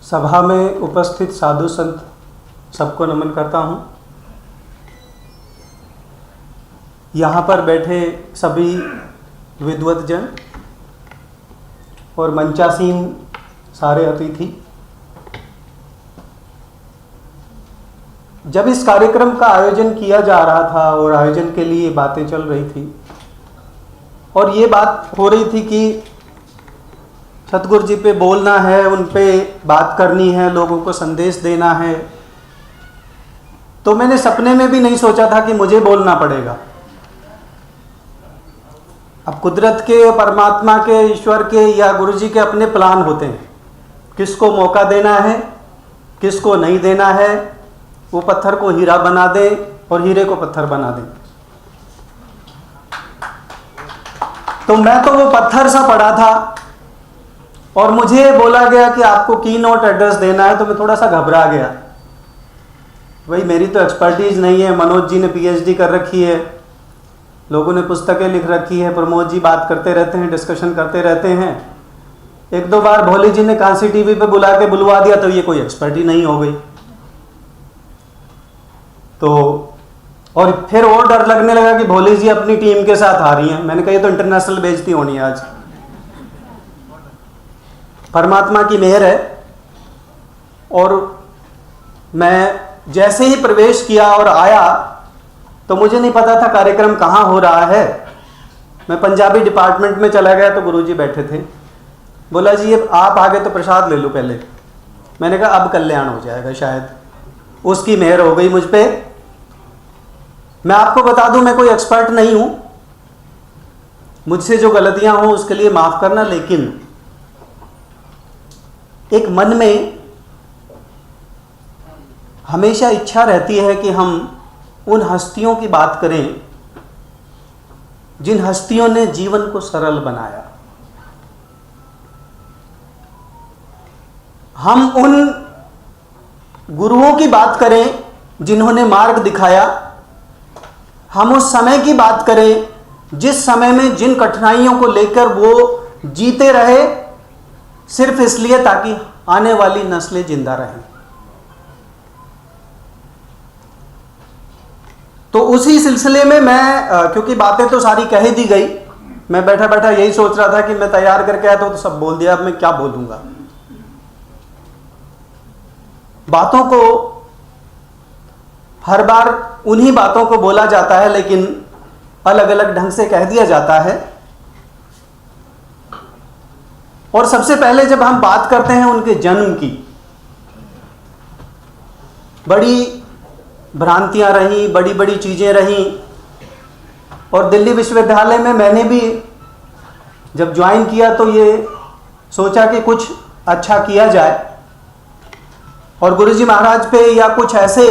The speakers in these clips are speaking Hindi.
सभा में उपस्थित साधु संत सबको नमन करता हूँ। यहाँ पर बैठे सभी विद्वत जन और मंचासीन सारे अतिथि, जब इस कार्यक्रम का आयोजन किया जा रहा था और आयोजन के लिए बातें चल रही थी और ये बात हो रही थी कि सतगुरु जी पे बोलना है, उन पे बात करनी है, लोगों को संदेश देना है, तो मैंने सपने में भी नहीं सोचा था कि मुझे बोलना पड़ेगा। अब कुदरत के, परमात्मा के, ईश्वर के या गुरु जी के अपने प्लान होते हैं, किसको मौका देना है, किसको नहीं देना है। वो पत्थर को हीरा बना दे और हीरे को पत्थर बना दे। तो मैं तो वो पत्थर सा पड़ा था और मुझे बोला गया कि आपको की नोट एड्रेस देना है, तो मैं थोड़ा सा घबरा गया। भाई मेरी तो एक्सपर्टीज नहीं है। मनोज जी ने पीएचडी कर रखी है, लोगों ने पुस्तकें लिख रखी है, प्रमोद जी बात करते रहते हैं, डिस्कशन करते रहते हैं। एक दो बार भोले जी ने कांसी टीवी पे बुला के बुलवा दिया, तो ये कोई एक्सपर्टी नहीं हो गई। तो और फिर और डर लगने लगा कि भोले जी अपनी टीम के साथ आ रही हैं। मैंने कहा ये तो इंटरनेशनल बेइज्जती होनी है आज। परमात्मा की मेहर है। और मैं जैसे ही प्रवेश किया और आया तो मुझे नहीं पता था कार्यक्रम कहाँ हो रहा है। मैं पंजाबी डिपार्टमेंट में चला गया तो गुरुजी बैठे थे। बोला जी ये आप आगे तो प्रसाद ले लो पहले। मैंने कहा अब कल्याण हो जाएगा, शायद उसकी मेहर हो गई मुझ पे। मैं आपको बता दूं, मैं कोई एक्सपर्ट नहीं हूं, मुझसे जो गलतियां हों उसके लिए माफ करना। लेकिन एक मन में हमेशा इच्छा रहती है कि हम उन हस्तियों की बात करें जिन हस्तियों ने जीवन को सरल बनाया। हम उन गुरुओं की बात करें जिन्होंने मार्ग दिखाया। हम उस समय की बात करें जिस समय में जिन कठिनाइयों को लेकर वो जीते रहे, सिर्फ इसलिए ताकि आने वाली नस्लें जिंदा रहें। तो उसी सिलसिले में मैं क्योंकि बातें तो सारी कह दी गई, मैं बैठा बैठा यही सोच रहा था कि मैं तैयार करके आया तो सब बोल दिया, अब मैं क्या बोलूंगा। बातों को हर बार उन्हीं बातों को बोला जाता है, लेकिन अलग अलग ढंग से कह दिया जाता है। और सबसे पहले जब हम बात करते हैं उनके जन्म की, बड़ी भ्रांतियां रहीं, बड़ी बड़ी चीजें रहीं। और दिल्ली विश्वविद्यालय में मैंने भी जब ज्वाइन किया तो ये सोचा कि कुछ अच्छा किया जाए और गुरुजी महाराज पे या कुछ ऐसे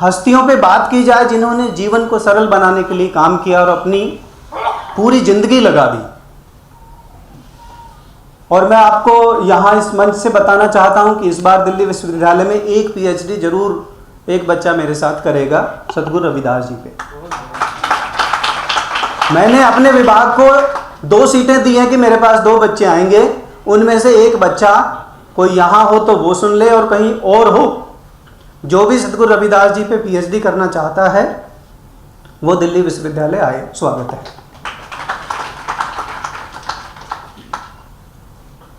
हस्तियों पे बात की जाए जिन्होंने जीवन को सरल बनाने के लिए काम किया और अपनी पूरी जिंदगी लगा दी। और मैं आपको यहाँ इस मंच से बताना चाहता हूँ कि इस बार दिल्ली विश्वविद्यालय में एक पीएचडी जरूर एक बच्चा मेरे साथ करेगा, सतगुरु रविदास जी पे। मैंने अपने विभाग को 2 सीटें दी हैं कि मेरे पास 2 बच्चे आएंगे, उनमें से एक बच्चा कोई यहाँ हो तो वो सुन ले और कहीं और हो। जो भी सतगुरु रविदास जी पे पीएचडी करना चाहता है वो दिल्ली विश्वविद्यालय आए, स्वागत है।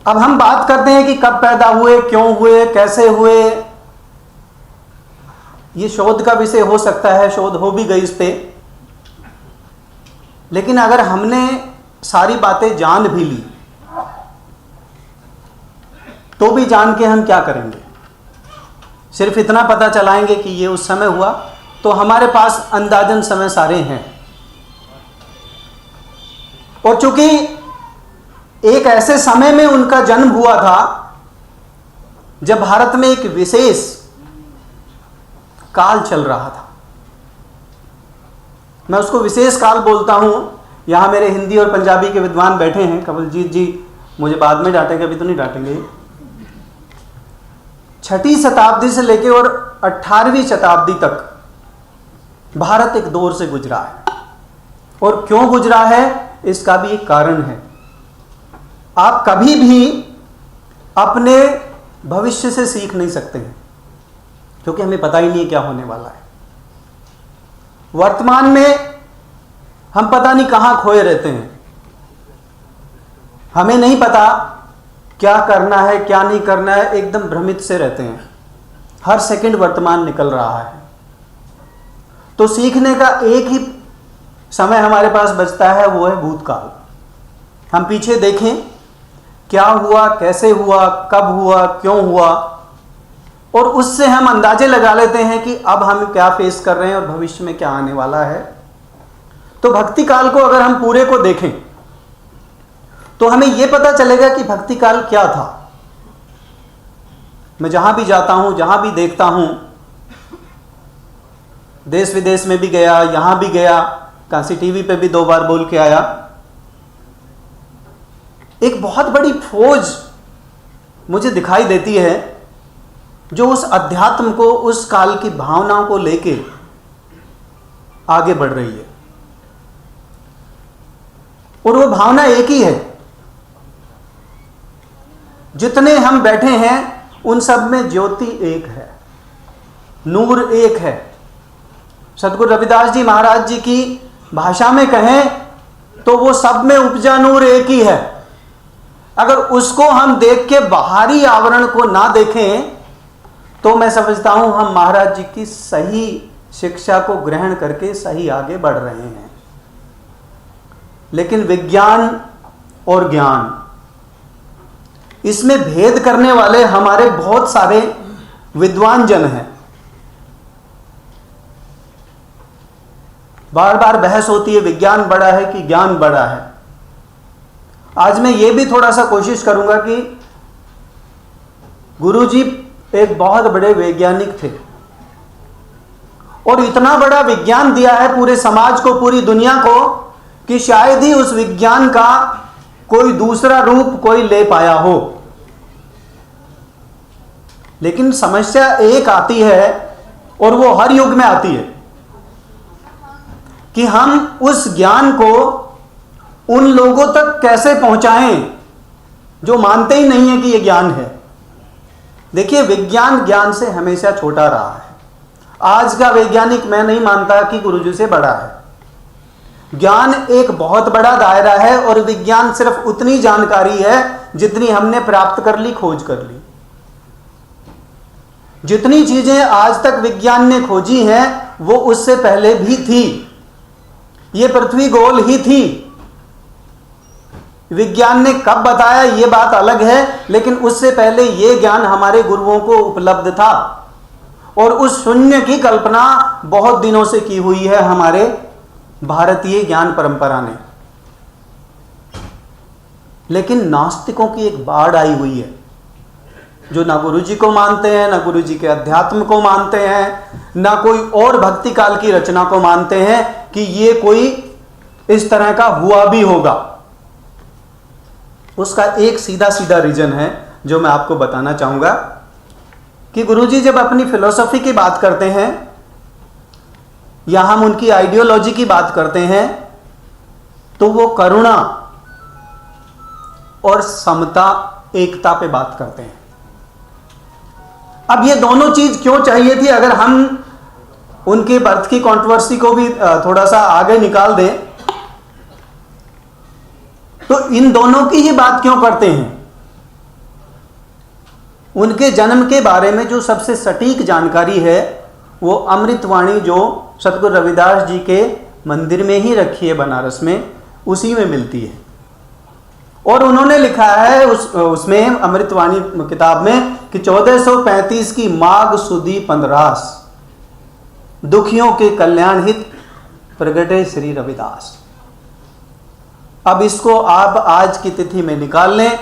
अब हम बात करते हैं कि कब पैदा हुए, क्यों हुए, कैसे हुए। ये शोध का विषय हो सकता है, शोध हो भी गई इस पे। लेकिन अगर हमने सारी बातें जान भी ली तो भी जान के हम क्या करेंगे? सिर्फ इतना पता चलाएंगे कि ये उस समय हुआ, तो हमारे पास अंदाजन समय सारे हैं। और चूंकि एक ऐसे समय में उनका जन्म हुआ था जब भारत में एक विशेष काल चल रहा था। मैं उसको विशेष काल बोलता हूं। यहां मेरे हिंदी और पंजाबी के विद्वान बैठे हैं, कवलजीत जी मुझे बाद में डांटेंगे, अभी तो नहीं डांटेंगे। 6वीं शताब्दी से लेकर और 18वीं शताब्दी तक भारत एक दौर से गुजरा है। और क्यों गुजरा है इसका भी एक कारण है। आप कभी भी अपने भविष्य से सीख नहीं सकते हैं, क्योंकि हमें पता ही नहीं है क्या होने वाला है। वर्तमान में हम पता नहीं कहां खोए रहते हैं, हमें नहीं पता क्या करना है क्या नहीं करना है, एकदम भ्रमित से रहते हैं। हर सेकंड वर्तमान निकल रहा है। तो सीखने का एक ही समय हमारे पास बचता है, वो है भूतकाल। हम पीछे देखें क्या हुआ, कैसे हुआ, कब हुआ, क्यों हुआ, और उससे हम अंदाजे लगा लेते हैं कि अब हम क्या फेस कर रहे हैं और भविष्य में क्या आने वाला है। तो भक्ति काल को अगर हम पूरे को देखें तो हमें यह पता चलेगा कि भक्ति काल क्या था। मैं जहां भी जाता हूं, जहां भी देखता हूं, देश विदेश में भी गया, यहां भी गया, काशी टीवी पे भी 2 बार बोल के आया, एक बहुत बड़ी फौज मुझे दिखाई देती है जो उस अध्यात्म को, उस काल की भावनाओं को लेके आगे बढ़ रही है। और वो भावना एक ही है। जितने हम बैठे हैं उन सब में ज्योति एक है, नूर एक है। सतगुरु रविदास जी महाराज जी की भाषा में कहें तो वो सब में उपजा नूर एक ही है। अगर उसको हम देख के बाहरी आवरण को ना देखें तो मैं समझता हूं हम महाराज जी की सही शिक्षा को ग्रहण करके सही आगे बढ़ रहे हैं। लेकिन विज्ञान और ज्ञान, इसमें भेद करने वाले हमारे बहुत सारे विद्वान जन हैं। बार बार बहस होती है विज्ञान बड़ा है कि ज्ञान बड़ा है। आज मैं ये भी थोड़ा सा कोशिश करूंगा कि गुरुजी एक बहुत बड़े वैज्ञानिक थे और इतना बड़ा विज्ञान दिया है पूरे समाज को, पूरी दुनिया को, कि शायद ही उस विज्ञान का कोई दूसरा रूप कोई ले पाया हो। लेकिन समस्या एक आती है और वो हर युग में आती है कि हम उस ज्ञान को उन लोगों तक कैसे पहुंचाएं जो मानते ही नहीं है कि यह ज्ञान है। देखिए, विज्ञान ज्ञान से हमेशा छोटा रहा है। आज का वैज्ञानिक मैं नहीं मानता कि गुरुजी से बड़ा है। ज्ञान एक बहुत बड़ा दायरा है और विज्ञान सिर्फ उतनी जानकारी है जितनी हमने प्राप्त कर ली, खोज कर ली। जितनी चीजें आज तक विज्ञान ने खोजी हैं वो उससे पहले भी थी। ये पृथ्वी गोल ही थी। विज्ञान ने कब बताया ये बात अलग है, लेकिन उससे पहले ये ज्ञान हमारे गुरुओं को उपलब्ध था और उस शून्य की कल्पना बहुत दिनों से की हुई है हमारे भारतीय ज्ञान परंपरा ने। लेकिन नास्तिकों की एक बाढ़ आई हुई है जो ना गुरुजी को मानते हैं, ना गुरुजी के अध्यात्म को मानते हैं, ना कोई और भक्ति काल की रचना को मानते हैं कि ये कोई इस तरह का हुआ भी होगा। उसका एक सीधा सीधा रीजन है जो मैं आपको बताना चाहूंगा कि गुरुजी जब अपनी फिलॉसफी की बात करते हैं या हम उनकी आइडियोलॉजी की बात करते हैं तो वो करुणा और समता, एकता पे बात करते हैं। अब ये दोनों चीज क्यों चाहिए थी? अगर हम उनके बर्थ की कंट्रोवर्सी को भी थोड़ा सा आगे निकाल दें तो इन दोनों की ही बात क्यों करते हैं? उनके जन्म के बारे में जो सबसे सटीक जानकारी है वो अमृतवाणी जो सतगुरु रविदास जी के मंदिर में ही रखी है बनारस में, उसी में मिलती है। और उन्होंने लिखा है उसमें अमृतवाणी किताब में कि 1435 की माघ सुदी 15 दुखियों के कल्याण हित प्रगटे श्री रविदास। अब इसको आप आज की तिथि में निकाल लें।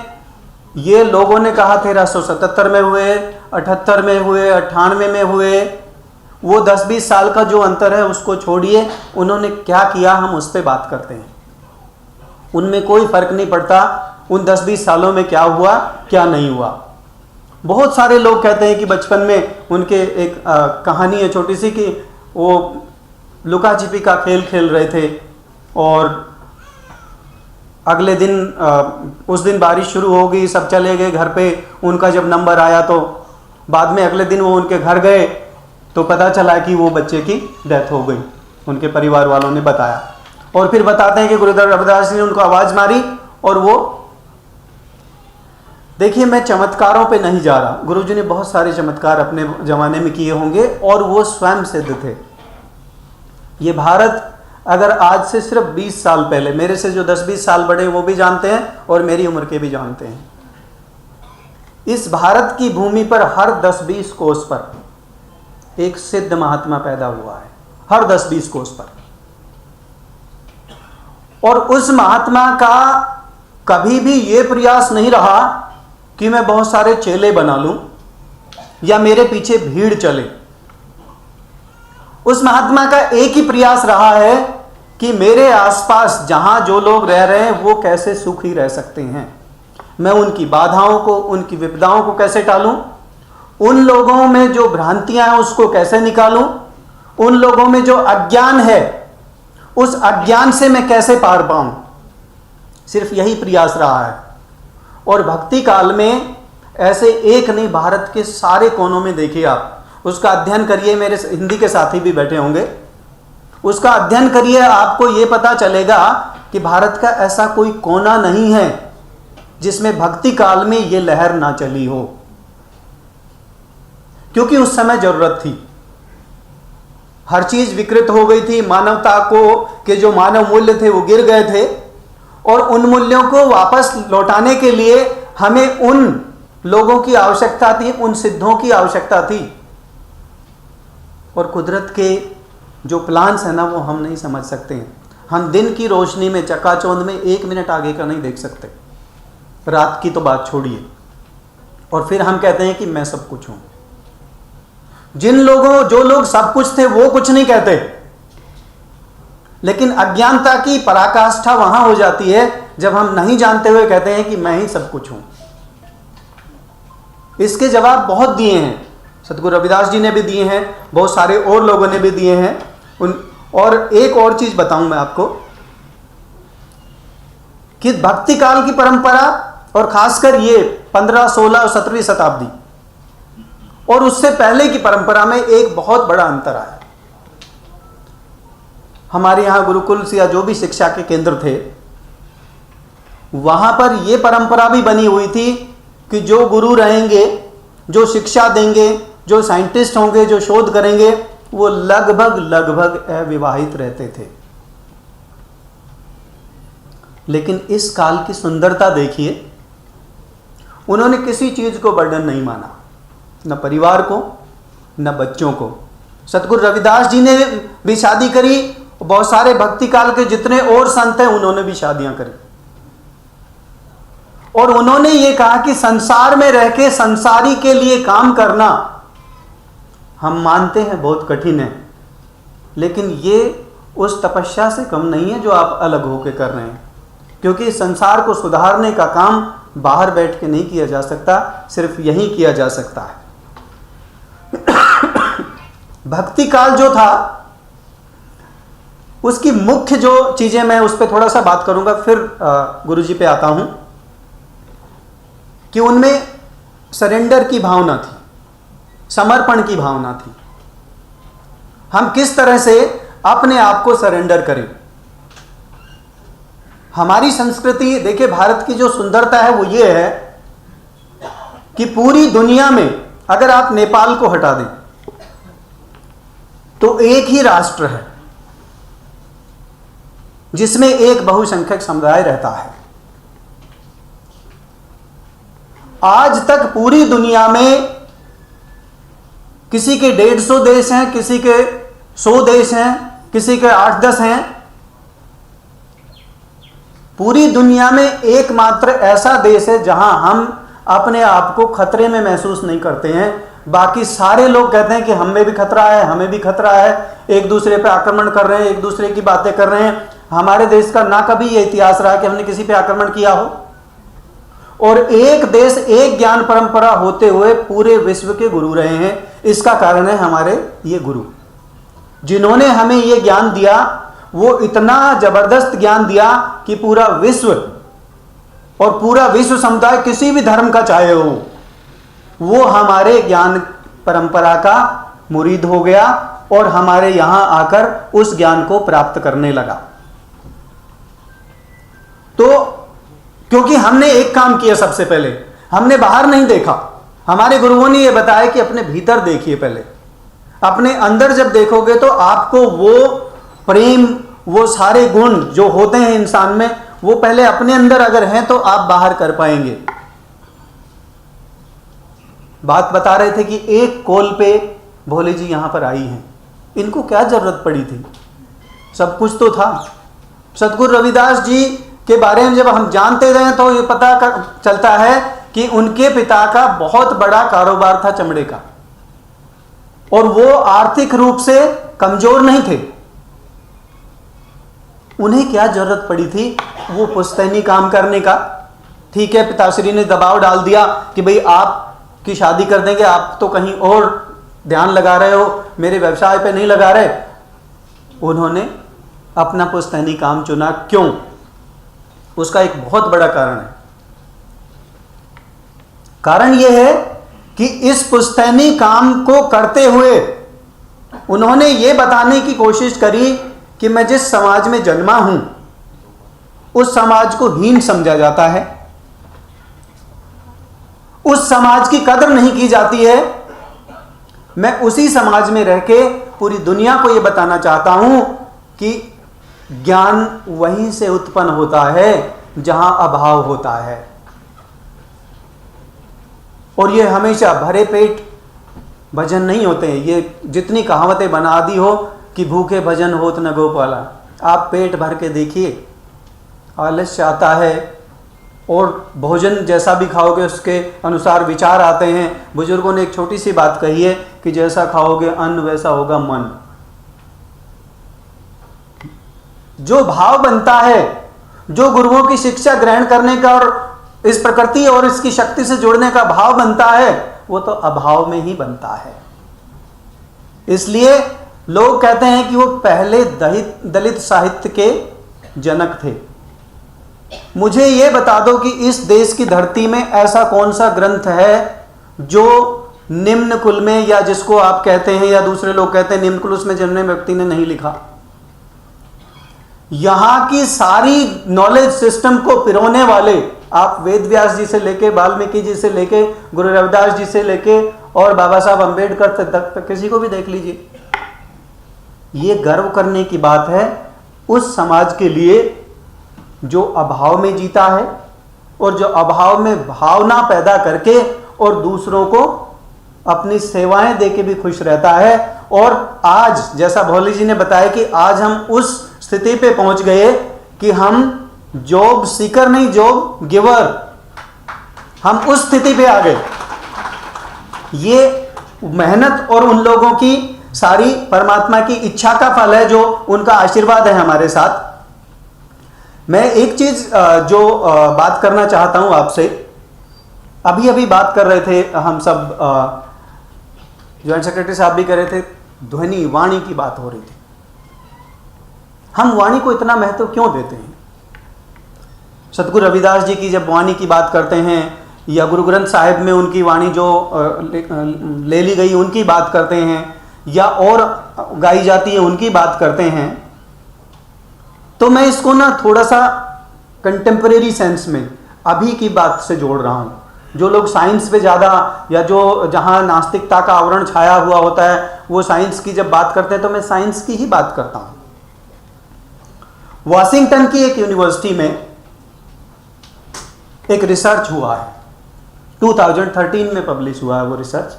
ये लोगों ने कहा 1377 में हुए, 78 में हुए, 98 में हुए। वो 10-20 साल का जो अंतर है उसको छोड़िए, उन्होंने क्या किया हम उस पर बात करते हैं। उनमें कोई फर्क नहीं पड़ता उन 10-20 सालों में क्या हुआ क्या नहीं हुआ। बहुत सारे लोग कहते हैं कि बचपन में उनके एक कहानी है छोटी सी कि वो लुका छिपी का खेल खेल रहे थे और अगले दिन उस दिन बारिश शुरू हो गई, सब चले गए घर पे। उनका जब नंबर आया तो बाद में अगले दिन वो उनके घर गए तो पता चला कि वो बच्चे की डेथ हो गई। उनके परिवार वालों ने बताया और फिर बताते हैं कि गुरुदेव रविदास जी ने उनको आवाज़ मारी और वो, देखिए मैं चमत्कारों पे नहीं जा रहा, गुरुजी ने बहुत सारे चमत्कार अपने ज़माने में किए होंगे और वो स्वयं सिद्ध थे। ये भारत अगर आज से सिर्फ 20 साल पहले, मेरे से जो 10-20 साल बड़े वो भी जानते हैं और मेरी उम्र के भी जानते हैं, इस भारत की भूमि पर हर 10-20 कोस पर एक सिद्ध महात्मा पैदा हुआ है, हर 10-20 कोस पर। और उस महात्मा का कभी भी ये प्रयास नहीं रहा कि मैं बहुत सारे चेले बना लूं या मेरे पीछे भीड़ चले। उस महात्मा का एक ही प्रयास रहा है कि मेरे आसपास जहां जो लोग रह रहे हैं वो कैसे सुखी रह सकते हैं, मैं उनकी बाधाओं को, उनकी विपदाओं को कैसे टालूं, उन लोगों में जो भ्रांतियां हैं उसको कैसे निकालूं, उन लोगों में जो अज्ञान है उस अज्ञान से मैं कैसे पार पाऊं। सिर्फ यही प्रयास रहा है। और भक्ति काल में ऐसे एक नहीं, भारत के सारे कोनों में देखिए आप, उसका अध्ययन करिए। मेरे हिंदी के साथी भी बैठे होंगे, उसका अध्ययन करिए, आपको यह पता चलेगा कि भारत का ऐसा कोई कोना नहीं है जिसमें भक्ति काल में यह लहर ना चली हो, क्योंकि उस समय जरूरत थी। हर चीज विकृत हो गई थी, मानवता को के जो मानव मूल्य थे वो गिर गए थे और उन मूल्यों को वापस लौटाने के लिए हमें उन लोगों की आवश्यकता थी, उन सिद्धों की आवश्यकता थी। और कुदरत के जो प्लान्स है ना वो हम नहीं समझ सकते हैं। हम दिन की रोशनी में चकाचौंध में 1 मिनट आगे का नहीं देख सकते, रात की तो बात छोड़िए। और फिर हम कहते हैं कि मैं सब कुछ हूं। जो लोग सब कुछ थे वो कुछ नहीं कहते, लेकिन अज्ञानता की पराकाष्ठा वहां हो जाती है जब हम नहीं जानते हुए कहते हैं कि मैं ही सब कुछ हूं। इसके जवाब बहुत दिए हैं, सतगुरु रविदास जी ने भी दिए हैं, बहुत सारे और लोगों ने भी दिए हैं। और एक और चीज बताऊं मैं आपको कि भक्ति काल की परंपरा और खासकर ये 15, 16 और 17वीं शताब्दी और उससे पहले की परंपरा में एक बहुत बड़ा अंतर आया। हमारे यहां गुरुकुल या जो भी शिक्षा के केंद्र थे वहां पर यह परंपरा भी बनी हुई थी कि जो गुरु रहेंगे, जो शिक्षा देंगे, जो साइंटिस्ट होंगे, जो शोध करेंगे, वो लगभग अविवाहित रहते थे। लेकिन इस काल की सुंदरता देखिए, उन्होंने किसी चीज को बर्डन नहीं माना, न परिवार को न बच्चों को। सतगुरु रविदास जी ने भी शादी करी, बहुत सारे भक्ति काल के जितने और संत हैं उन्होंने भी शादियां करी। और उन्होंने ये कहा कि संसार में रह के संसारी के लिए काम करना हम मानते हैं बहुत कठिन है, लेकिन ये उस तपस्या से कम नहीं है जो आप अलग होकर कर रहे हैं। क्योंकि संसार को सुधारने का काम बाहर बैठ के नहीं किया जा सकता, सिर्फ यहीं किया जा सकता है। भक्ति काल जो था उसकी मुख्य जो चीजें, मैं उस पर थोड़ा सा बात करूंगा, फिर गुरुजी पे आता हूं, कि उनमें सरेंडर की भावना थी, समर्पण की भावना थी। हम किस तरह से अपने आप को सरेंडर करें। हमारी संस्कृति देखिए, भारत की जो सुंदरता है वो ये है कि पूरी दुनिया में अगर आप नेपाल को हटा दें तो एक ही राष्ट्र है जिसमें एक बहुसंख्यक समुदाय रहता है। आज तक पूरी दुनिया में किसी के 150 देश हैं, किसी के 100 देश हैं, किसी के 8-10 हैं। पूरी दुनिया में एकमात्र ऐसा देश है जहां हम अपने आप को खतरे में महसूस नहीं करते हैं। बाकी सारे लोग कहते हैं कि हमें भी खतरा है, हमें भी खतरा है, एक दूसरे पे आक्रमण कर रहे हैं, एक दूसरे की बातें कर रहे हैं। हमारे देश का ना कभी यह इतिहास रहा कि हमने किसी पे आक्रमण किया हो। और एक देश, एक ज्ञान परंपरा होते हुए पूरे विश्व के गुरु रहे हैं। इसका कारण है हमारे ये गुरु, जिन्होंने हमें ये ज्ञान दिया। वो इतना जबरदस्त ज्ञान दिया कि पूरा विश्व और पूरा विश्व समुदाय किसी भी धर्म का चाहे हो, वो हमारे ज्ञान परंपरा का मुरीद हो गया और हमारे यहां आकर उस ज्ञान को प्राप्त करने लगा। तो क्योंकि हमने एक काम किया, सबसे पहले हमने बाहर नहीं देखा। हमारे गुरुओं ने यह बताया कि अपने भीतर देखिए, पहले अपने अंदर जब देखोगे तो आपको वो प्रेम, वो सारे गुण जो होते हैं इंसान में, वो पहले अपने अंदर अगर हैं तो आप बाहर कर पाएंगे। बात बता रहे थे कि एक कॉल पे भोले जी यहां पर आई हैं, इनको क्या जरूरत पड़ी थी, सब कुछ तो था। सतगुरु रविदास जी के बारे में जब हम जानते रहे तो ये पता चलता है कि उनके पिता का बहुत बड़ा कारोबार था चमड़े का, और वो आर्थिक रूप से कमजोर नहीं थे। उन्हें क्या जरूरत पड़ी थी वो पुश्तैनी काम करने का। ठीक है, पिताश्री ने दबाव डाल दिया कि भाई आपकी शादी कर देंगे, आप तो कहीं और ध्यान लगा रहे हो, मेरे व्यवसाय पे नहीं लगा रहे। उन्होंने अपना पुश्तैनी काम चुना। क्यों? उसका एक बहुत बड़ा कारण है। कारण यह है कि इस पुश्तैनी काम को करते हुए उन्होंने यह बताने की कोशिश करी कि मैं जिस समाज में जन्मा हूं उस समाज को हीन समझा जाता है, उस समाज की कदर नहीं की जाती है। मैं उसी समाज में रह के पूरी दुनिया को यह बताना चाहता हूं कि ज्ञान वहीं से उत्पन्न होता है जहां अभाव होता है। और ये हमेशा भरे पेट भजन नहीं होते हैं। ये जितनी कहावतें बना दी हो कि भूखे भजन होत न गोपाला, आप पेट भर के देखिए, आलस्य आता है और भोजन जैसा भी खाओगे उसके अनुसार विचार आते हैं। बुजुर्गों ने एक छोटी सी बात कही है कि जैसा खाओगे अन्न वैसा होगा मन। जो भाव बनता है, जो गुरुओं की शिक्षा ग्रहण करने का और इस प्रकृति और इसकी शक्ति से जुड़ने का भाव बनता है, वो तो अभाव में ही बनता है। इसलिए लोग कहते हैं कि वो पहले दलित साहित्य के जनक थे। मुझे ये बता दो कि इस देश की धरती में ऐसा कौन सा ग्रंथ है जो निम्न कुल में, या जिसको आप कहते हैं या दूसरे लोग कहते हैं निम्न कुल, उसमें जन्मे व्यक्ति ने नहीं लिखा। यहां की सारी नॉलेज सिस्टम को पिरोने वाले, आप वेद व्यास जी से लेके, वाल्मीकि जी से लेके, गुरु रविदास जी से लेके और बाबा साहब अंबेडकर तक किसी को भी देख लीजिए। ये गर्व करने की बात है उस समाज के लिए जो अभाव में जीता है और जो अभाव में भावना पैदा करके और दूसरों को अपनी सेवाएं देके भी खुश रहता है। और आज जैसा भोले जी ने बताया कि आज हम उस स्थिति पे पहुंच गए कि हम जॉब सीकर नहीं, जॉब गिवर, हम उस स्थिति पे आ गए। ये मेहनत और उन लोगों की सारी परमात्मा की इच्छा का फल है, जो उनका आशीर्वाद है हमारे साथ। मैं एक चीज जो बात करना चाहता हूं आपसे, अभी अभी बात कर रहे थे हम सब, ज्वाइंट सेक्रेटरी साहब भी कर रहे थे, ध्वनि वाणी की बात हो रही थी। हम वाणी को इतना महत्व क्यों देते हैं? सतगुरु रविदास जी की जब वाणी की बात करते हैं या गुरु ग्रंथ साहिब में उनकी वाणी जो ले ली गई उनकी बात करते हैं या और गाई जाती है उनकी बात करते हैं, तो मैं इसको ना थोड़ा सा कंटेम्परेरी सेंस में अभी की बात से जोड़ रहा हूं। जो लोग साइंस पे ज़्यादा, या जो जहां नास्तिकता का आवरण छाया हुआ होता है, वो साइंस की जब बात करते हैं तो मैं साइंस की ही बात करता हूं। वॉशिंगटन की एक यूनिवर्सिटी में एक रिसर्च हुआ है, 2013 में पब्लिश हुआ है वो रिसर्च।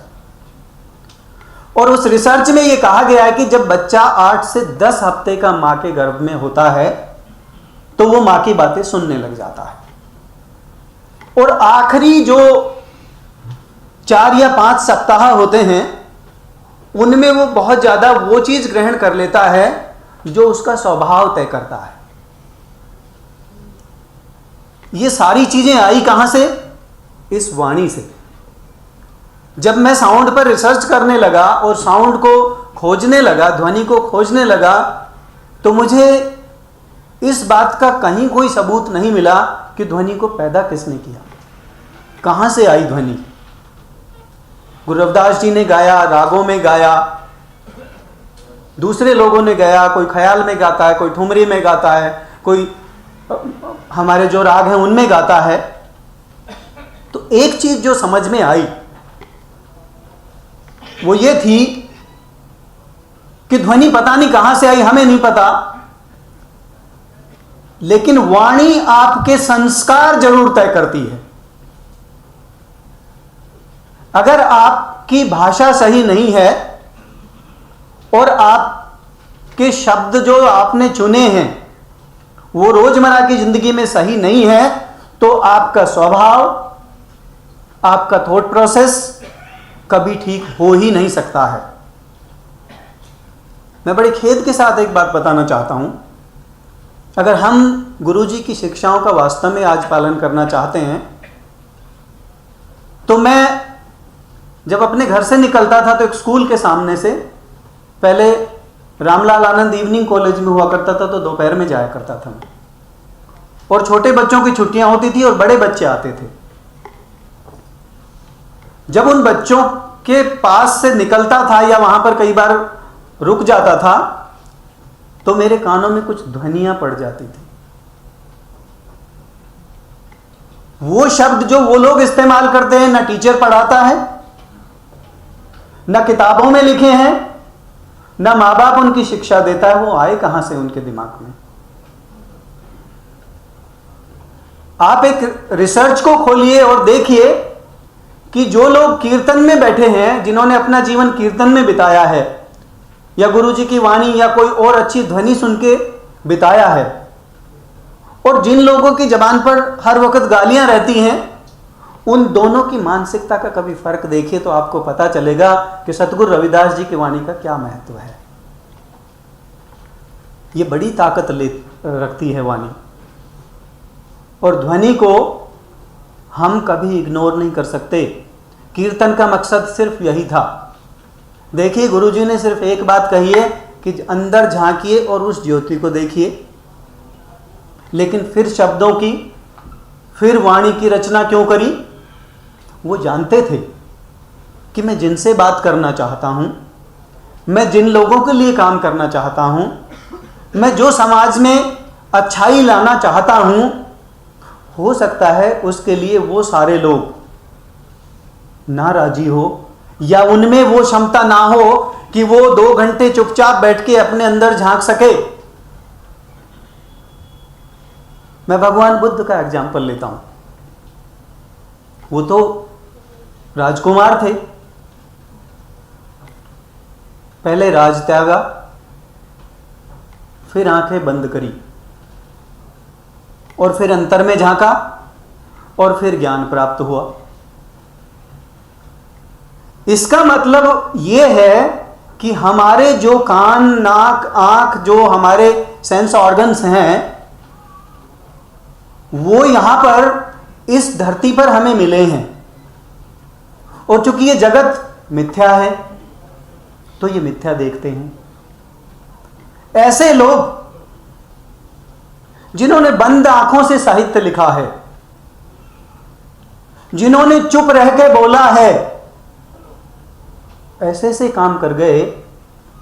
और उस रिसर्च में यह कहा गया है कि जब बच्चा 8 से 10 हफ्ते का मां के गर्भ में होता है तो वो मां की बातें सुनने लग जाता है, और आखिरी जो 4 या 5 सप्ताह होते हैं उनमें वो बहुत ज्यादा वो चीज ग्रहण कर लेता है जो उसका स्वभाव तय करता है। ये सारी चीजें आई कहां से? इस वाणी से। जब मैं साउंड पर रिसर्च करने लगा और साउंड को खोजने लगा, ध्वनि को खोजने लगा, तो मुझे इस बात का कहीं कोई सबूत नहीं मिला कि ध्वनि को पैदा किसने किया, कहां से आई ध्वनि। गुरु रविदास जी ने गाया, रागों में गाया, दूसरे लोगों ने गाया, कोई ख्याल में गाता है, कोई ठुमरी में गाता है, कोई हमारे जो राग हैं उनमें गाता है। तो एक चीज जो समझ में आई वो ये थी कि ध्वनि पता नहीं कहां से आई, हमें नहीं पता, लेकिन वाणी आपके संस्कार जरूर तय करती है। अगर आपकी भाषा सही नहीं है और आपके शब्द जो आपने चुने हैं वो रोजमर्रा की जिंदगी में सही नहीं है, तो आपका स्वभाव, आपका थॉट प्रोसेस कभी ठीक हो ही नहीं सकता है। मैं बड़े खेद के साथ एक बात बताना चाहता हूं, अगर हम गुरुजी की शिक्षाओं का वास्तव में आज पालन करना चाहते हैं, तो मैं जब अपने घर से निकलता था तो एक स्कूल के सामने से, पहले रामलाल आनंद इवनिंग कॉलेज में हुआ करता था, तो दोपहर में जाया करता था मैं, और छोटे बच्चों की छुट्टियां होती थी और बड़े बच्चे आते थे। जब उन बच्चों के पास से निकलता था या वहां पर कई बार रुक जाता था, तो मेरे कानों में कुछ ध्वनियां पड़ जाती थी। वो शब्द जो वो लोग इस्तेमाल करते हैं, ना टीचर पढ़ाता है, ना किताबों में लिखे हैं, ना मां बाप उनकी शिक्षा देता है, वो आए कहां से उनके दिमाग में। आप एक रिसर्च को खोलिए और देखिए कि जो लोग कीर्तन में बैठे हैं, जिन्होंने अपना जीवन कीर्तन में बिताया है, या गुरुजी की वाणी या कोई और अच्छी ध्वनि सुन के बिताया है, और जिन लोगों की जबान पर हर वक्त गालियां रहती हैं, उन दोनों की मानसिकता का कभी फर्क देखिए तो आपको पता चलेगा कि सतगुरु रविदास जी की वाणी का क्या महत्व है। ये बड़ी ताकत रखती है वाणी, और ध्वनि को हम कभी इग्नोर नहीं कर सकते। कीर्तन का मकसद सिर्फ यही था। देखिए, गुरुजी ने सिर्फ एक बात कही है कि अंदर झांकिए और उस ज्योति को देखिए, लेकिन फिर शब्दों की, फिर वाणी की रचना क्यों करी? वो जानते थे कि मैं जिनसे बात करना चाहता हूं, मैं जिन लोगों के लिए काम करना चाहता हूं, मैं जो समाज में अच्छाई लाना चाहता हूं, हो सकता है उसके लिए वो सारे लोग ना राजी हो, या उनमें वो क्षमता ना हो कि वो 2 घंटे चुपचाप बैठ के अपने अंदर झांक सके। मैं भगवान बुद्ध का एग्जाम्पल लेता हूं। वो तो राजकुमार थे, पहले राज त्यागा, फिर आंखें बंद करी, और फिर अंतर में झांका, और फिर ज्ञान प्राप्त हुआ। इसका मतलब यह है कि हमारे जो कान, नाक, आंख, जो हमारे सेंस ऑर्गन्स हैं, वो यहां पर इस धरती पर हमें मिले हैं, और चूंकि ये जगत मिथ्या है तो ये मिथ्या देखते हैं। ऐसे लोग जिन्होंने बंद आंखों से साहित्य लिखा है, जिन्होंने चुप रह के बोला है, ऐसे से काम कर गए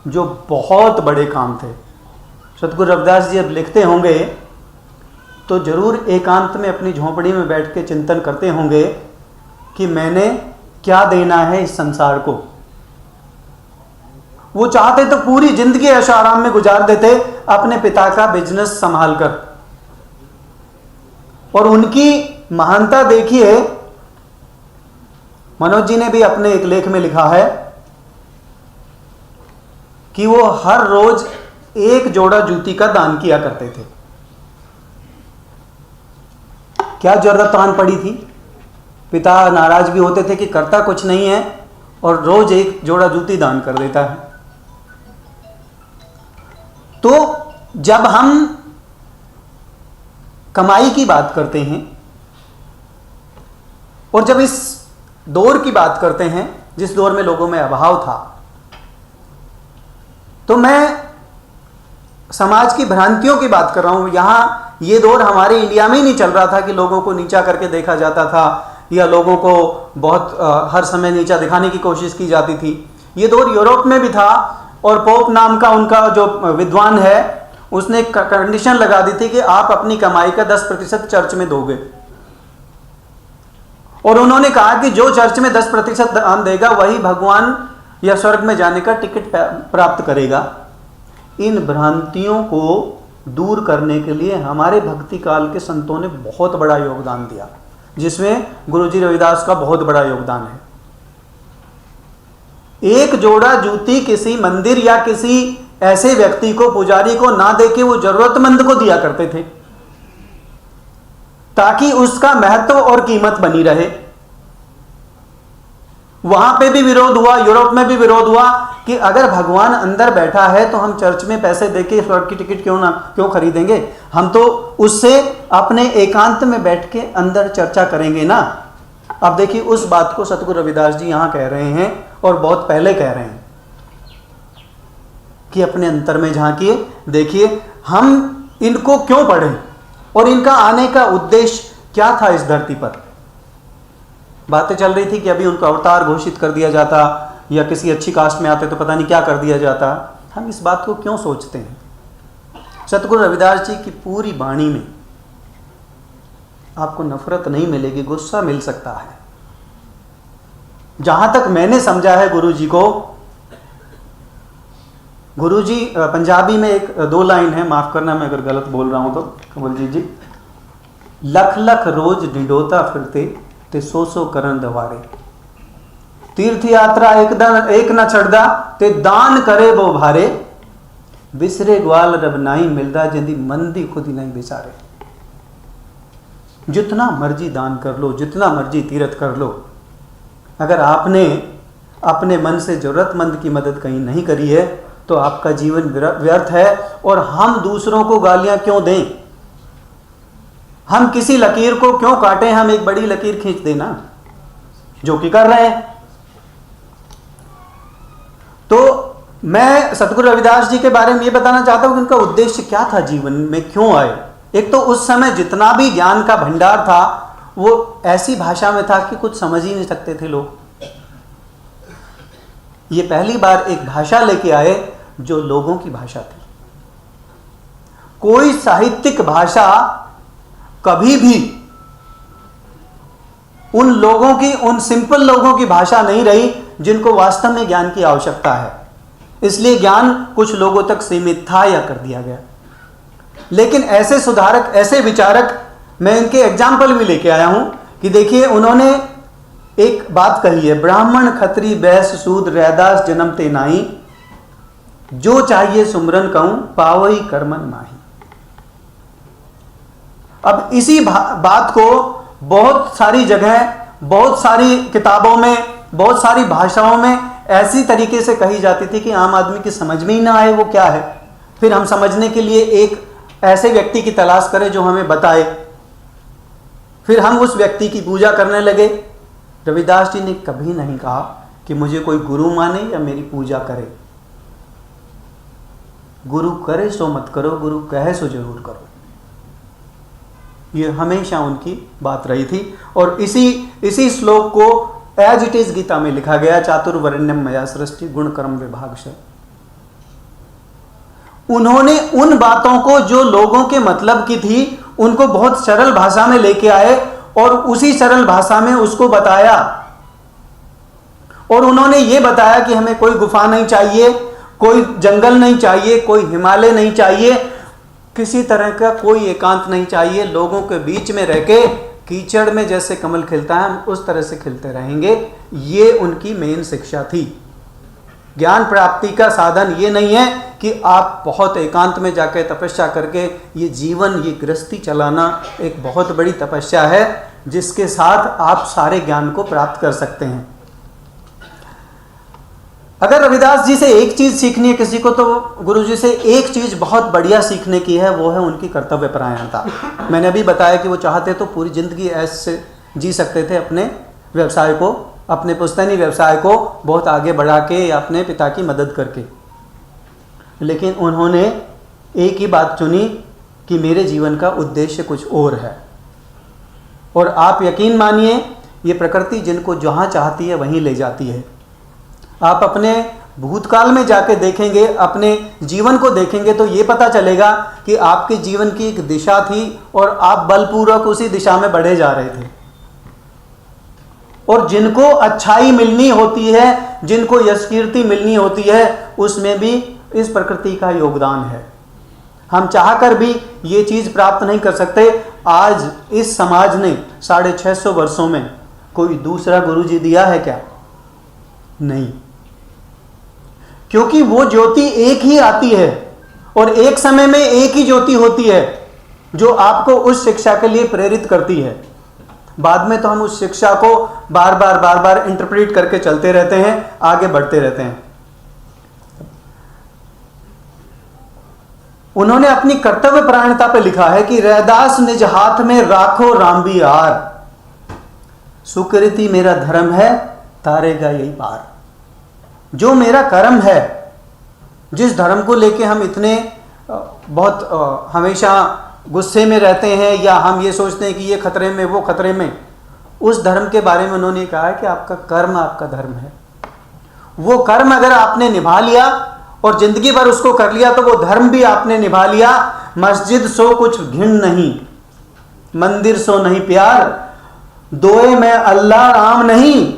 जो बहुत बड़े काम थे। सतगुरु रविदास जी अब लिखते होंगे तो जरूर एकांत में अपनी झोंपड़ी में बैठ के चिंतन करते होंगे कि मैंने क्या देना है इस संसार को। वो चाहते तो पूरी जिंदगी ऐशो आराम में गुजार देते, अपने पिता का बिजनेस संभाल कर, और उनकी महानता देखिए। मनोज जी ने भी अपने एक लेख में लिखा है कि वो हर रोज 1 जोड़ा जूती का दान किया करते थे। क्या जरूरत आन पड़ी थी? पिता नाराज भी होते थे कि करता कुछ नहीं है, और रोज 1 जोड़ा जूती दान कर देता है। तो जब हम कमाई की बात करते हैं, और जब इस दौर की बात करते हैं जिस दौर में लोगों में अभाव था, तो मैं समाज की भ्रांतियों की बात कर रहा हूँ। यहाँ ये दौर हमारे इंडिया में ही नहीं चल रहा था कि लोगों को नीचा करके देखा जाता था या लोगों को बहुत हर समय नीचा दिखाने की कोशिश की जाती थी। ये दौर यूरोप में भी था और पोप नाम का उनका जो विद्वान है उसने कंडीशन लगा दी थी कि आप अपनी कमाई का 10% चर्च में दोगे, और उन्होंने कहा कि जो चर्च में 10% दान देगा वही भगवान या स्वर्ग में जाने का टिकट प्राप्त करेगा। इन भ्रांतियों को दूर करने के लिए हमारे भक्ति काल के संतों ने बहुत बड़ा योगदान दिया, जिसमें गुरुजी रविदास का बहुत बड़ा योगदान है। एक जोड़ा जूती किसी मंदिर या किसी ऐसे व्यक्ति को, पुजारी को ना देके वो जरूरतमंद को दिया करते थे ताकि उसका महत्व और कीमत बनी रहे। वहां पे भी विरोध हुआ, यूरोप में भी विरोध हुआ कि अगर भगवान अंदर बैठा है तो हम चर्च में पैसे देके स्वर्ग की टिकट क्यों खरीदेंगे, हम तो उससे अपने एकांत में बैठ के अंदर चर्चा करेंगे ना। अब देखिए उस बात को सतगुरु रविदास जी यहां कह रहे हैं और बहुत पहले कह रहे हैं कि अपने अंतर में झांकिए, देखिए हम इनको क्यों पढ़ें और इनका आने का उद्देश्य क्या था इस धरती पर। बातें चल रही थी कि अभी उनका अवतार घोषित कर दिया जाता या किसी अच्छी कास्ट में आते तो पता नहीं क्या कर दिया जाता। हम इस बात को क्यों सोचते हैं? सतगुरु रविदास जी की पूरी वाणी में आपको नफरत नहीं मिलेगी, गुस्सा मिल सकता है। जहां तक मैंने समझा है गुरु जी को, गुरु जी पंजाबी में एक 2 लाइन है, माफ करना मैं अगर गलत बोल रहा हूं तो कमल जी, लख लख रोज डिडोता फिरते ते 100 करन दवारे, तीर्थ यात्रा एक न छड़दा ते दान करे वो भारे, बिसरे ग्वाल रब नाई मिलदा जिंदी मंदी खुद ही नहीं बेचारे। जितना मर्जी दान कर लो, जितना मर्जी तीर्थ कर लो, अगर आपने अपने मन से जरूरतमंद की मदद कहीं नहीं करी है तो आपका जीवन व्यर्थ है। और हम दूसरों को गालियां क्यों दें, हम किसी लकीर को क्यों काटें, हम एक बड़ी लकीर खींच देना जो कि कर रहे हैं। तो मैं सतगुरु रविदास जी के बारे में ये बताना चाहता हूं कि उनका उद्देश्य क्या था, जीवन में क्यों आए। एक तो उस समय जितना भी ज्ञान का भंडार था वो ऐसी भाषा में था कि कुछ समझ ही नहीं सकते थे लोग। ये पहली बार एक भाषा लेके आए जो लोगों की भाषा थी। कोई साहित्यिक भाषा कभी भी उन लोगों की, उन सिंपल लोगों की भाषा नहीं रही जिनको वास्तव में ज्ञान की आवश्यकता है। इसलिए ज्ञान कुछ लोगों तक सीमित था या कर दिया गया। लेकिन ऐसे सुधारक, ऐसे विचारक, मैं इनके एग्जाम्पल भी लेके आया हूं कि देखिए उन्होंने एक बात कही है, ब्राह्मण खत्री बैश्य शूद्र रैदास जन्म ते नाई, जो चाहिए सुमरन कहूं पावई कर्मन माही। अब इसी बात को बहुत सारी जगह, बहुत सारी किताबों में, बहुत सारी भाषाओं में ऐसी तरीके से कही जाती थी कि आम आदमी की समझ में ही ना आए वो क्या है। फिर हम समझने के लिए एक ऐसे व्यक्ति की तलाश करें जो हमें बताए, फिर हम उस व्यक्ति की पूजा करने लगे। रविदास जी ने कभी नहीं कहा कि मुझे कोई गुरु माने या मेरी पूजा करे। गुरु करे सो मत करो, गुरु कहे सो जरूर करो। ये हमेशा उनकी बात रही थी। और इसी श्लोक को एज इट इज गीता में लिखा गया, चातुर्वर्ण्यम मया सृष्टि गुण कर्म विभाग से। उन्होंने उन बातों को जो लोगों के मतलब की थी उनको बहुत सरल भाषा में लेके आए और उसी सरल भाषा में उसको बताया। और उन्होंने ये बताया कि हमें कोई गुफा नहीं चाहिए, कोई जंगल नहीं चाहिए, कोई हिमालय नहीं चाहिए, किसी तरह का कोई एकांत नहीं चाहिए। लोगों के बीच में रह के कीचड़ में जैसे कमल खिलता है हम उस तरह से खिलते रहेंगे। ये उनकी मेन शिक्षा थी। ज्ञान प्राप्ति का साधन ये नहीं है कि आप बहुत एकांत में जाकर तपस्या करके, ये जीवन, ये गृहस्थी चलाना एक बहुत बड़ी तपस्या है जिसके साथ आप सारे ज्ञान को प्राप्त कर सकते हैं। अगर रविदास जी से एक चीज सीखनी है किसी को तो गुरु जी से एक चीज बहुत बढ़िया सीखने की है, वो है उनकी कर्तव्य परायणता। मैंने अभी बताया कि वो चाहते तो पूरी जिंदगी ऐसे जी सकते थे, अपने व्यवसाय को, अपने पुश्तैनी व्यवसाय को बहुत आगे बढ़ा के या अपने पिता की मदद करके, लेकिन उन्होंने एक ही बात चुनी कि मेरे जीवन का उद्देश्य कुछ और है। और आप यकीन मानिए, ये प्रकृति जिनको जहाँ चाहती है वहीं ले जाती है। आप अपने भूतकाल में जाके देखेंगे, अपने जीवन को देखेंगे तो ये पता चलेगा कि आपके जीवन की एक दिशा थी और आप बलपूर्वक उसी दिशा में बढ़े जा रहे थे। और जिनको अच्छाई मिलनी होती है, जिनको यश कीर्ति मिलनी होती है, उसमें भी इस प्रकृति का योगदान है। हम चाहकर भी ये चीज़ प्राप्त नहीं कर सकते। आज इस समाज ने 650 वर्षों में कोई दूसरा गुरुजी दिया है क्या? नहीं, क्योंकि वो ज्योति एक ही आती है और एक समय में एक ही ज्योति होती है जो आपको उस शिक्षा के लिए प्रेरित करती है। बाद में तो हम उस शिक्षा को बार बार इंटरप्रेट करके चलते रहते हैं, आगे बढ़ते रहते हैं। उन्होंने अपनी कर्तव्य परायणता पर लिखा है कि रैदास निज हाथ में राखो रामबी आर, सुकृति मेरा धर्म है तारेगा यही पार। जो मेरा कर्म है, जिस धर्म को लेके हम इतने बहुत हमेशा गुस्से में रहते हैं या हम ये सोचते हैं कि ये खतरे में वो खतरे में, उस धर्म के बारे में उन्होंने कहा है कि आपका कर्म आपका धर्म है। वो कर्म अगर आपने निभा लिया और जिंदगी भर उसको कर लिया तो वो धर्म भी आपने निभा लिया। मस्जिद सो कुछ घिन नहीं, मंदिर सो नहीं प्यार, दोए में अल्लाह राम नहीं,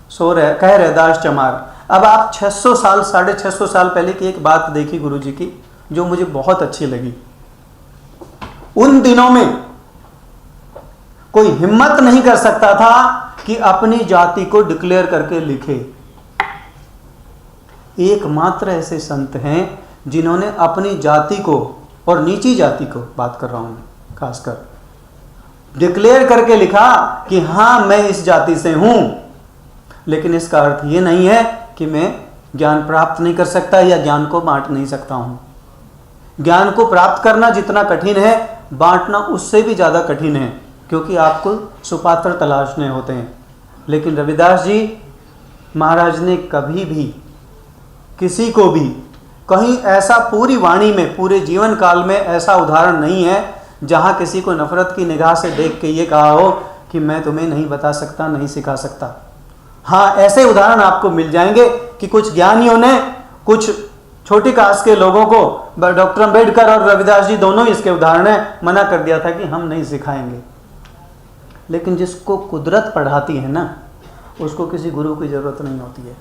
सो कह रैदास चमार। अब आप 600 साल 650 साल पहले की एक बात देखी गुरुजी की, जो मुझे बहुत अच्छी लगी। उन दिनों में कोई हिम्मत नहीं कर सकता था कि अपनी जाति को डिक्लेयर करके लिखे। एकमात्र ऐसे संत हैं जिन्होंने अपनी जाति को, और नीची जाति को बात कर रहा हूं खासकर, डिक्लेयर करके लिखा कि हां मैं इस जाति से हूं। लेकिन इसका अर्थ ये नहीं है कि मैं ज्ञान प्राप्त नहीं कर सकता या ज्ञान को बांट नहीं सकता हूं। ज्ञान को प्राप्त करना जितना कठिन है, बांटना उससे भी ज़्यादा कठिन है, क्योंकि आपको सुपात्र तलाशने होते हैं। लेकिन रविदास जी महाराज ने कभी भी किसी को भी कहीं ऐसा, पूरी वाणी में पूरे जीवन काल में ऐसा उदाहरण नहीं है जहां किसी को नफरत की निगाह से देख के ये कहा हो कि मैं तुम्हें नहीं बता सकता, नहीं सिखा सकता। हाँ, ऐसे उदाहरण आपको मिल जाएंगे कि कुछ ज्ञानियों ने कुछ छोटी कास्ट के लोगों को, डॉक्टर अंबेडकर और रविदास जी दोनों ही इसके उदाहरण हैं, मना कर दिया था कि हम नहीं सिखाएंगे। लेकिन जिसको कुदरत पढ़ाती है ना, उसको किसी गुरु की जरूरत नहीं होती है।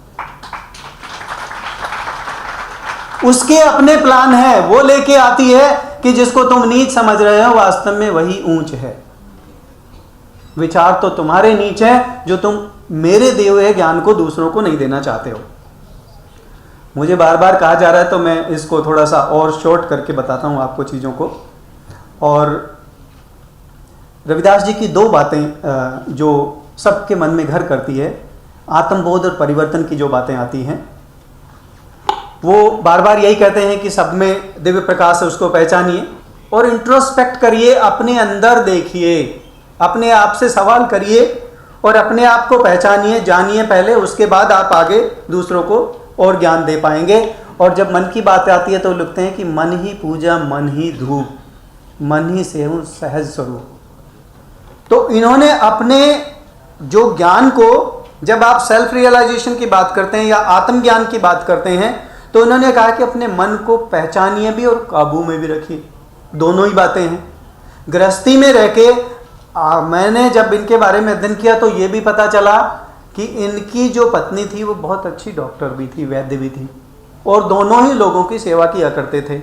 उसके अपने प्लान है, वो लेके आती है कि जिसको तुम नीच समझ रहे हो वास्तव में वही ऊंच है। विचार तो तुम्हारे नीच है जो तुम मेरे दिए हुए ज्ञान को दूसरों को नहीं देना चाहते हो। मुझे बार बार कहा जा रहा है तो मैं इसको थोड़ा सा और शॉर्ट करके बताता हूँ आपको चीज़ों को। और रविदास जी की दो बातें जो सबके मन में घर करती है, आत्मबोध और परिवर्तन की जो बातें आती हैं, वो बार बार यही कहते हैं कि सब में दिव्य प्रकाश है, उसको पहचानिए और इंट्रोस्पेक्ट करिए, अपने अंदर देखिए, अपने आप से सवाल करिए और अपने आप को पहचानिए, जानिए पहले, उसके बाद आप आगे दूसरों को और ज्ञान दे पाएंगे। और जब मन की बात आती है तो लिखते हैं कि मन ही पूजा मन ही धूप, मन ही सेवु सहज स्वरूप। तो इन्होंने अपने जो ज्ञान को, जब आप सेल्फ रियलाइजेशन की बात करते हैं या आत्मज्ञान की बात करते हैं, तो इन्होंने कहा कि अपने मन को पहचानिए भी और काबू में भी रखिए। दोनों ही बातें हैं। गृहस्थी में रह के मैंने जब इनके बारे में अध्ययन किया तो ये भी पता चला कि इनकी जो पत्नी थी वो बहुत अच्छी डॉक्टर भी थी, वैद्य भी थी, और दोनों ही लोगों की सेवा किया करते थे।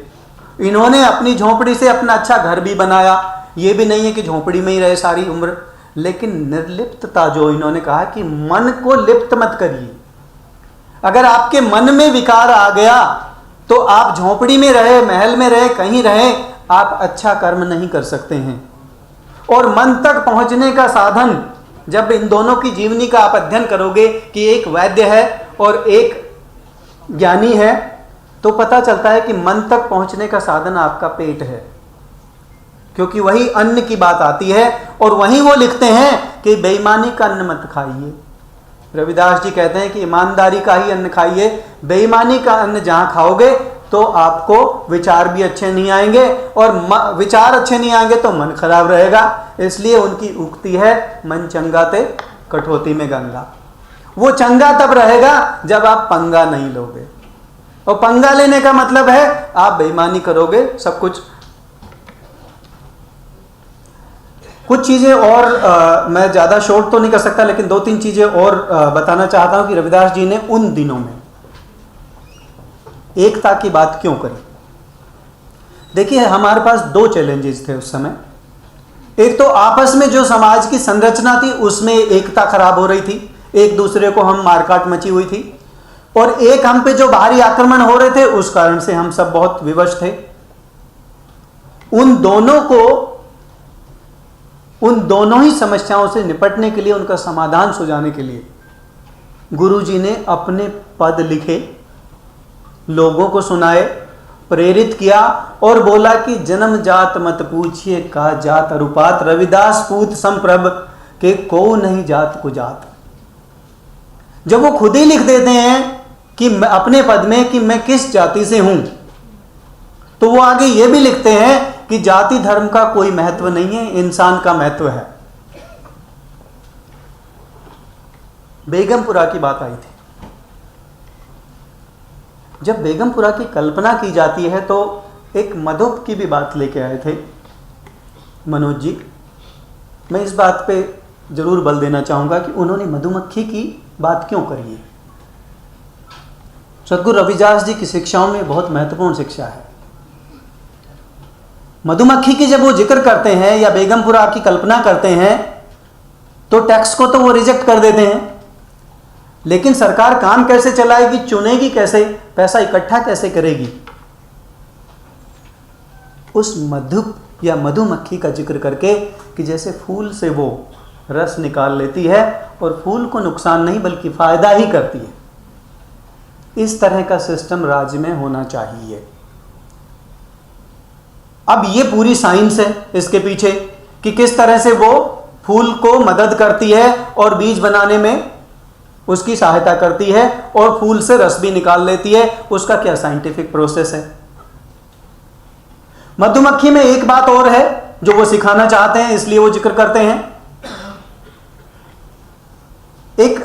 इन्होंने अपनी झोंपड़ी से अपना अच्छा घर भी बनाया, ये भी नहीं है कि झोंपड़ी में ही रहे सारी उम्र, लेकिन निर्लिप्तता, जो इन्होंने कहा कि मन को लिप्त मत करिए। अगर आपके मन में विकार आ गया तो आप झोंपड़ी में रहे, महल में रहे, कहीं रहे, आप अच्छा कर्म नहीं कर सकते हैं। और मन तक पहुंचने का साधन, जब इन दोनों की जीवनी का आप अध्ययन करोगे कि एक वैद्य है और एक ज्ञानी है, तो पता चलता है कि मन तक पहुंचने का साधन आपका पेट है, क्योंकि वही अन्न की बात आती है। और वहीं वो लिखते हैं कि बेईमानी का अन्न मत खाइए। रविदास जी कहते हैं कि ईमानदारी का ही अन्न खाइए, बेईमानी का अन्न जहां खाओगे तो आपको विचार भी अच्छे नहीं आएंगे, और विचार अच्छे नहीं आएंगे तो मन खराब रहेगा। इसलिए उनकी उक्ति है, मन चंगा ते कठौती में गंगा। वो चंगा तब रहेगा जब आप पंगा नहीं लोगे, और पंगा लेने का मतलब है आप बेईमानी करोगे सब कुछ। कुछ चीजें और मैं ज्यादा शॉर्ट तो नहीं कर सकता, लेकिन 2-3 चीजें और बताना चाहता हूं कि रविदास जी ने उन दिनों में एकता की बात क्यों करी। देखिए, हमारे पास 2 चैलेंजेस थे उस समय। एक तो आपस में जो समाज की संरचना थी उसमें एकता खराब हो रही थी, एक दूसरे को हम मारकाट मची हुई थी, और एक हम पे जो बाहरी आक्रमण हो रहे थे उस कारण से हम सब बहुत विवश थे। उन दोनों ही समस्याओं से निपटने के लिए, उनका समाधान सुझाने के लिए गुरुजी ने अपने पद लिखे, लोगों को सुनाए, प्रेरित किया और बोला कि जन्म जात मत पूछिए का जात अनुपात, रविदास पूत संप्रभ के को नहीं जात को जात। जब वो खुद ही लिख देते हैं कि अपने पद में कि मैं किस जाति से हूं, तो वो आगे ये भी लिखते हैं कि जाति धर्म का कोई महत्व नहीं है, इंसान का महत्व है। बेगमपुरा की बात आई थी। जब बेगमपुरा की कल्पना की जाती है तो एक मधुप की भी बात लेके आए थे मनोज जी। मैं इस बात पे जरूर बल देना चाहूंगा कि उन्होंने मधुमक्खी की बात क्यों करी है। सद्गुरु रविदास जी की शिक्षाओं में बहुत महत्वपूर्ण शिक्षा है। मधुमक्खी की जब वो जिक्र करते हैं या बेगमपुरा की कल्पना करते हैं तो टैक्स को तो वो रिजेक्ट कर देते हैं, लेकिन सरकार काम कैसे चलाएगी, चुनेगी कैसे, पैसा इकट्ठा कैसे करेगी, उस मधुप या मधुमक्खी का जिक्र करके कि जैसे फूल से वो रस निकाल लेती है और फूल को नुकसान नहीं बल्कि फायदा ही करती है। इस तरह का सिस्टम राज्य में होना चाहिए। अब ये पूरी साइंस है इसके पीछे कि किस तरह से वो फूल को मदद करती है और बीज बनाने में उसकी सहायता करती है और फूल से रस भी निकाल लेती है। उसका क्या साइंटिफिक प्रोसेस है। मधुमक्खी में एक बात और है जो वो सिखाना चाहते हैं, इसलिए वो जिक्र करते हैं। एक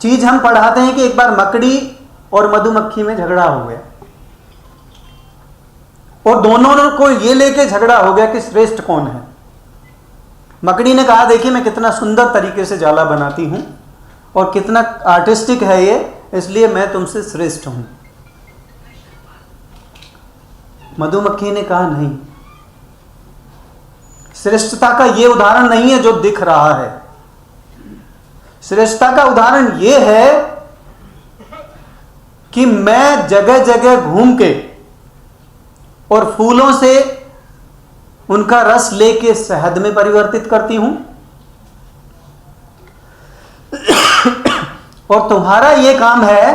चीज हम पढ़ाते हैं कि एक बार मकड़ी और मधुमक्खी में झगड़ा हो गया और दोनों को ये लेके झगड़ा हो गया कि श्रेष्ठ कौन है। मकड़ी ने कहा, देखिए मैं कितना सुंदर तरीके से जाला बनाती हूं और कितना आर्टिस्टिक है ये, इसलिए मैं तुमसे श्रेष्ठ हूं। मधुमक्खी ने कहा, नहीं, श्रेष्ठता का ये उदाहरण नहीं है जो दिख रहा है। श्रेष्ठता का उदाहरण ये है कि मैं जगह जगह घूम के और फूलों से उनका रस लेके शहद में परिवर्तित करती हूं, और तुम्हारा यह काम है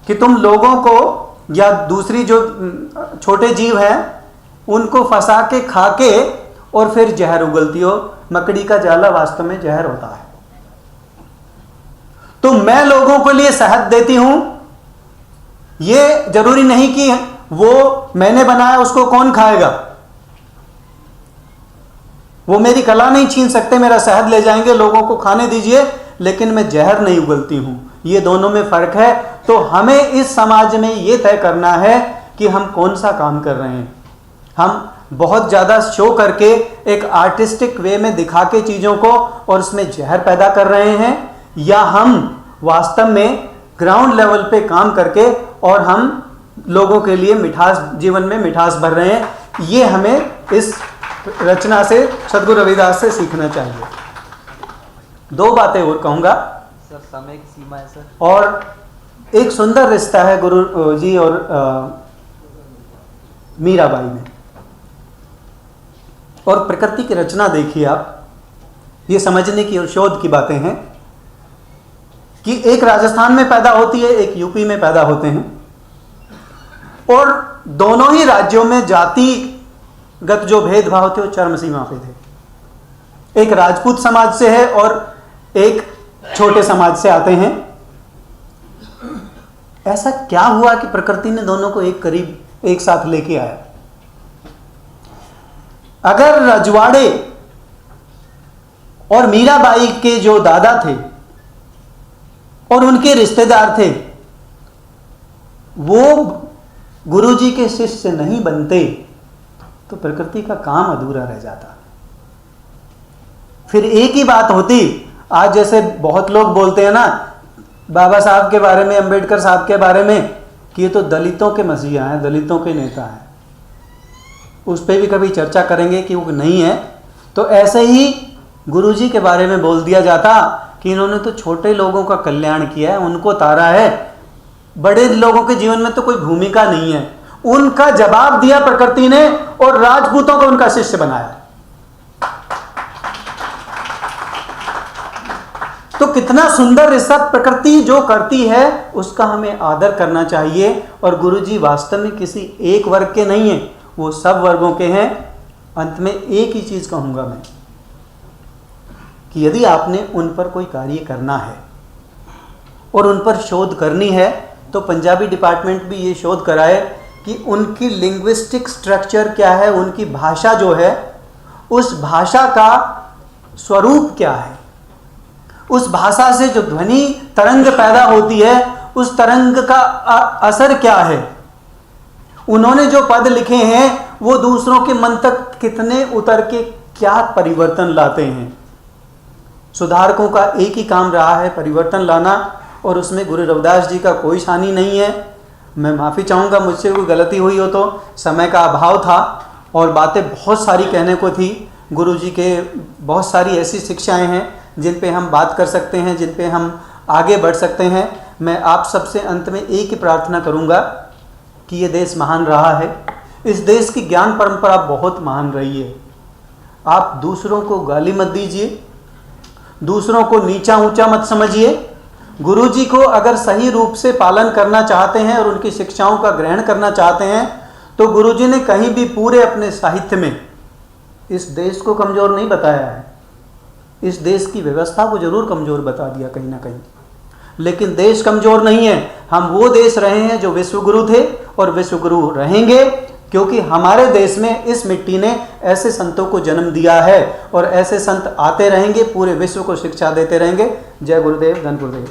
कि तुम लोगों को या दूसरी जो छोटे जीव हैं उनको फंसा के खा के और फिर जहर उगलती हो। मकड़ी का जाला वास्तव में जहर होता है। तो मैं लोगों के लिए शहद देती हूं, यह जरूरी नहीं कि वो मैंने बनाया उसको कौन खाएगा, वो मेरी कला नहीं छीन सकते, मेरा शहद ले जाएंगे, लोगों को खाने दीजिए, लेकिन मैं जहर नहीं उगलती हूं। ये दोनों में फर्क है। तो हमें इस समाज में ये तय करना है कि हम कौन सा काम कर रहे हैं। हम बहुत ज्यादा शो करके एक आर्टिस्टिक वे में दिखा के चीजों को और उसमें जहर पैदा कर रहे हैं, या हम वास्तव में ग्राउंड लेवल पे काम करके और हम लोगों के लिए मिठास, जीवन में मिठास भर रहे हैं। ये हमें इस रचना से, सद्गुरु रविदास से सीखना चाहिए। 2 बातें और कहूंगा सर, समय की सीमा है सर। और एक सुंदर रिश्ता है गुरु जी और मीराबाई में। और प्रकृति की रचना देखिए आप, ये समझने की और शोध की बातें हैं कि एक राजस्थान में पैदा होती है, एक यूपी में पैदा होते हैं, और दोनों ही राज्यों में जातिगत जो भेदभाव थे वो चरम सीमा पे थे। एक राजपूत समाज से है और एक छोटे समाज से आते हैं। ऐसा क्या हुआ कि प्रकृति ने दोनों को एक करीब एक साथ लेके आया? अगर रजवाड़े और मीराबाई के जो दादा थे और उनके रिश्तेदार थे, वो गुरुजी के शिष्य नहीं बनते तो प्रकृति का काम अधूरा रह जाता। फिर एक ही बात होती। आज जैसे बहुत लोग बोलते हैं ना बाबा साहब के बारे में, अंबेडकर साहब के बारे में, कि ये तो दलितों के मसीहा हैं, दलितों के नेता हैं। उस पर भी कभी चर्चा करेंगे कि वो नहीं है। तो ऐसे ही गुरुजी के बारे में बोल दिया जाता कि इन्होंने तो छोटे लोगों का कल्याण किया है, उनको तारा है, बड़े लोगों के जीवन में तो कोई भूमिका नहीं है। उनका जवाब दिया प्रकृति ने और राजपूतों को उनका शिष्य बनाया। तो कितना सुंदर रिश्ता प्रकृति जो करती है उसका हमें आदर करना चाहिए। और गुरुजी वास्तव में किसी एक वर्ग के नहीं है, वो सब वर्गों के हैं। अंत में एक ही चीज कहूंगा मैं कि यदि आपने उन पर कोई कार्य करना है और उन पर शोध करनी है तो पंजाबी डिपार्टमेंट भी ये शोध कराए कि उनकी लिंग्विस्टिक स्ट्रक्चर क्या है, उनकी भाषा जो है उस भाषा का स्वरूप क्या है, उस भाषा से जो ध्वनि तरंग पैदा होती है उस तरंग का असर क्या है, उन्होंने जो पद लिखे हैं वो दूसरों के मन तक कितने उतर के क्या परिवर्तन लाते हैं। सुधारकों का एक ही काम रहा है, परिवर्तन लाना, और उसमें गुरु रविदास जी का कोई शानी नहीं है। मैं माफ़ी चाहूँगा मुझसे कोई गलती हुई हो तो, समय का अभाव था और बातें बहुत सारी कहने को थी। गुरु जी के बहुत सारी ऐसी शिक्षाएं हैं जिन पे हम बात कर सकते हैं, जिन पे हम आगे बढ़ सकते हैं। मैं आप सबसे अंत में एक ही प्रार्थना करूँगा कि ये देश महान रहा है, इस देश की ज्ञान परंपरा बहुत महान रही है। आप दूसरों को गाली मत दीजिए, दूसरों को नीचा ऊंचा मत समझिए। गुरुजी को अगर सही रूप से पालन करना चाहते हैं और उनकी शिक्षाओं का ग्रहण करना चाहते हैं तो गुरुजी ने कहीं भी पूरे अपने साहित्य में इस देश को कमज़ोर नहीं बताया है। इस देश की व्यवस्था को जरूर कमज़ोर बता दिया कहीं ना कहीं, लेकिन देश कमज़ोर नहीं है। हम वो देश रहे हैं जो विश्वगुरु थे और विश्वगुरु रहेंगे, क्योंकि हमारे देश में इस मिट्टी ने ऐसे संतों को जन्म दिया है और ऐसे संत आते रहेंगे, पूरे विश्व को शिक्षा देते रहेंगे। जय गुरुदेव, धन गुरुदेव।